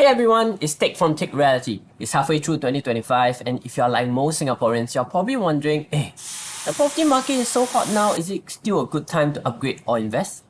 Hey everyone, it's Take from Take Reality. It's halfway through 2025, and if you're like most Singaporeans, you're probably wondering, hey, the property market is so hot now, is it still a good time to upgrade or invest?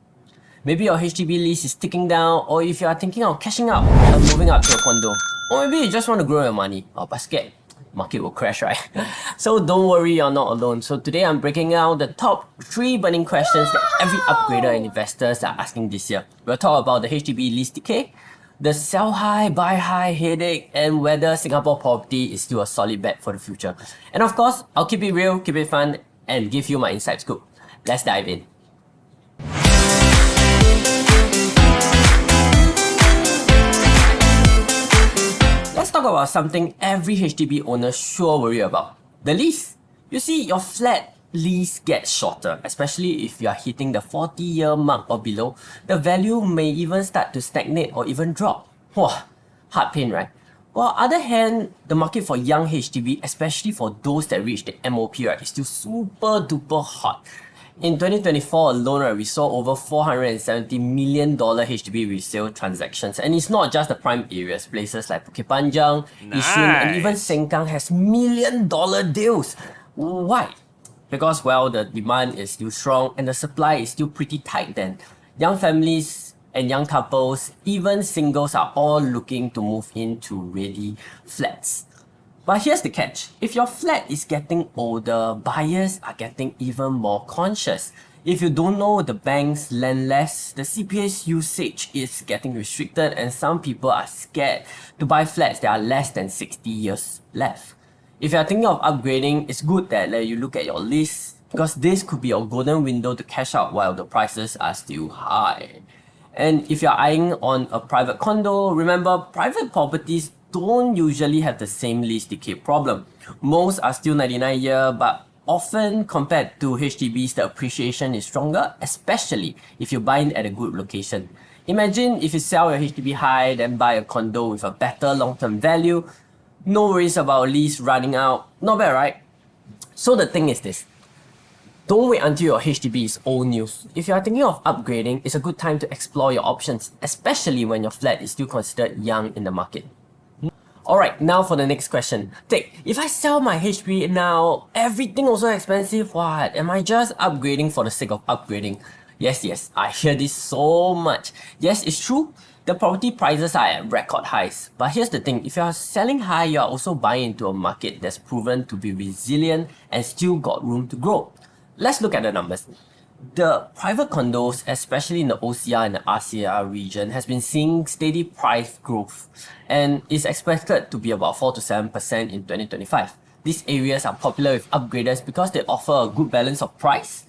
Maybe your HDB lease is ticking down, or if you are thinking of cashing out and moving up to a condo, or maybe you just want to grow your money, but scared market will crash, right? So don't worry, you're not alone. So today I'm breaking down the top 3 burning questions that every upgrader and investors are asking this year. We'll talk about the HDB lease decay, the sell high, buy high headache, and whether Singapore property is still a solid bet for the future. And of course, I'll keep it real, keep it fun, and give you my inside scoop. Let's dive in. Let's talk about something every HDB owner sure worry about. The lease. You see, your flat lease gets shorter, especially if you are hitting the 40-year mark or below. The value may even start to stagnate or even drop. Whoa, heart pain, right? While on the other hand, the market for young HDB, especially for those that reach the MOP, right, is still super duper hot. In 2024 alone, right, we saw over $470 million HDB resale transactions. And it's not just the prime areas. Places like Bukit Panjang, Yishun, and even Sengkang has million-dollar deals. Why? Because, well, the demand is still strong and the supply is still pretty tight then. Young families and young couples, even singles, are all looking to move into ready flats. But here's the catch. If your flat is getting older, buyers are getting even more conscious. If you don't know, the banks lend less, the CPS usage is getting restricted, and some people are scared to buy flats that are less than 60 years left. If you're thinking of upgrading, it's good that you look at your lease, because this could be your golden window to cash out while the prices are still high. And if you're eyeing on a private condo, remember, private properties don't usually have the same lease decay problem. Most are still 99-year, but often compared to HDBs, the appreciation is stronger, especially if you buy in at a good location. Imagine if you sell your HDB high, then buy a condo with a better long-term value. No worries about lease running out. Not bad, right? So the thing is this. Don't wait until your HDB is old news. If you are thinking of upgrading, it's a good time to explore your options, especially when your flat is still considered young in the market. Alright, now for the next question. If I sell my HDB now, everything also expensive, what? Am I just upgrading for the sake of upgrading? Yes, I hear this so much. Yes, it's true. The property prices are at record highs. But here's the thing, if you are selling high, you are also buying into a market that's proven to be resilient and still got room to grow. Let's look at the numbers. The private condos, especially in the OCR and the RCR region, has been seeing steady price growth and is expected to be about 4 to 7% in 2025. These areas are popular with upgraders because they offer a good balance of price,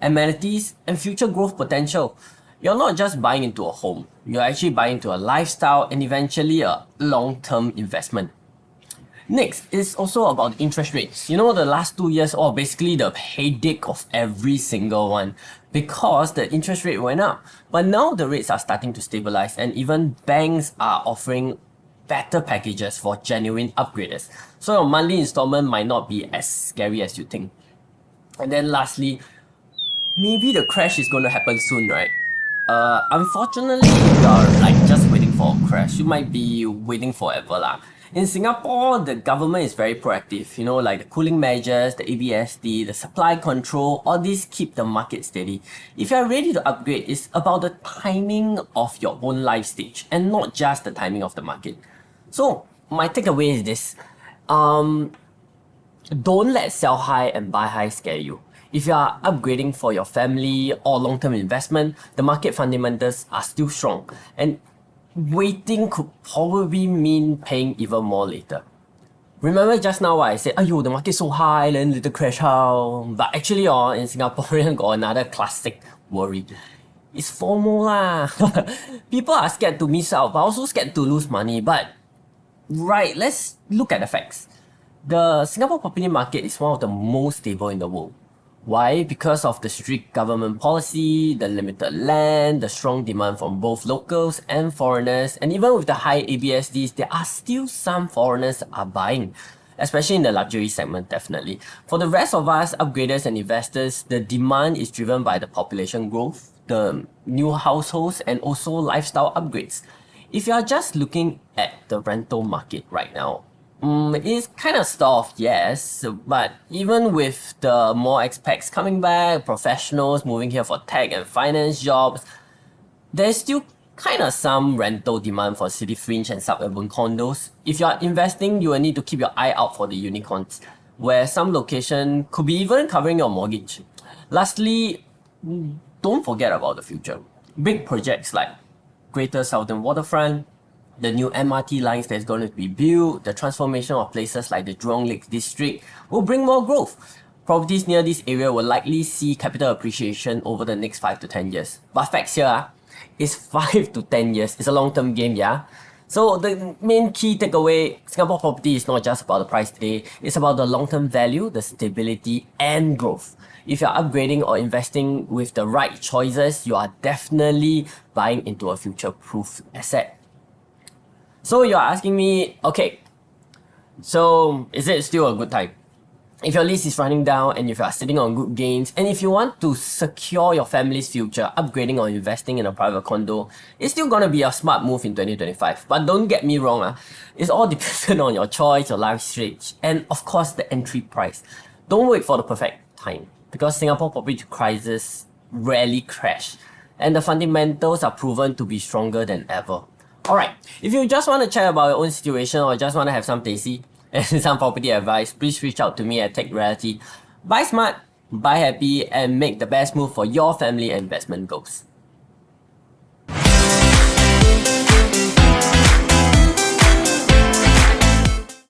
amenities, and future growth potential. You're not just buying into a home, you're actually buying into a lifestyle and eventually a long-term investment. Next is also about interest rates. You know, the last 2 years, basically the headache of every single one, because the interest rate went up. But now the rates are starting to stabilize, and even banks are offering better packages for genuine upgraders. So your monthly installment might not be as scary as you think. And then lastly, maybe the crash is going to happen soon, right? Unfortunately, if you are just waiting for a crash, you might be waiting forever lah. In Singapore, the government is very proactive, like the cooling measures, the ABSD, the supply control, all these keep the market steady. If you're ready to upgrade, it's about the timing of your own life stage and not just the timing of the market. So, my takeaway is this. Don't let sell high and buy high scare you. If you are upgrading for your family or long-term investment, the market fundamentals are still strong. And waiting could probably mean paying even more later. Remember just now what I said, the market so high, then little crash how? But actually, in Singaporean got another classic worry. It's FOMO lah. People are scared to miss out, but also scared to lose money. But right, let's look at the facts. The Singapore property market is one of the most stable in the world. Why? Because of the strict government policy, the limited land, the strong demand from both locals and foreigners, and even with the high ABSDs, there are still some foreigners are buying, especially in the luxury segment, definitely. For the rest of us, upgraders and investors, the demand is driven by the population growth, the new households, and also lifestyle upgrades. If you are just looking at the rental market right now, it's kind of stalled, yes, but even with the more expats coming back, professionals moving here for tech and finance jobs, there's still kind of some rental demand for city fringe and suburban condos. If you are investing, you will need to keep your eye out for the unicorns, where some location could be even covering your mortgage. Lastly, don't forget about the future. Big projects like Greater Southern Waterfront, the new MRT lines that's going to be built, the transformation of places like the Jurong Lake District will bring more growth. Properties near this area will likely see capital appreciation over the next 5 to 10 years. But facts here is 5 to 10 years. It's a long-term game, yeah? So the main key takeaway, Singapore property is not just about the price today, it's about the long-term value, the stability and growth. If you're upgrading or investing with the right choices, you are definitely buying into a future-proof asset. So you're asking me, okay, so is it still a good time? If your lease is running down and if you are sitting on good gains, and if you want to secure your family's future, upgrading or investing in a private condo, it's still gonna be a smart move in 2025. But don't get me wrong, it's all dependent on your choice, your life stage, and of course the entry price. Don't wait for the perfect time, because Singapore property crisis rarely crash, and the fundamentals are proven to be stronger than ever. Alright, if you just want to chat about your own situation or just want to have some tasty and some property advice, please reach out to me at Tech Reality. Buy smart, buy happy, and make the best move for your family and investment goals.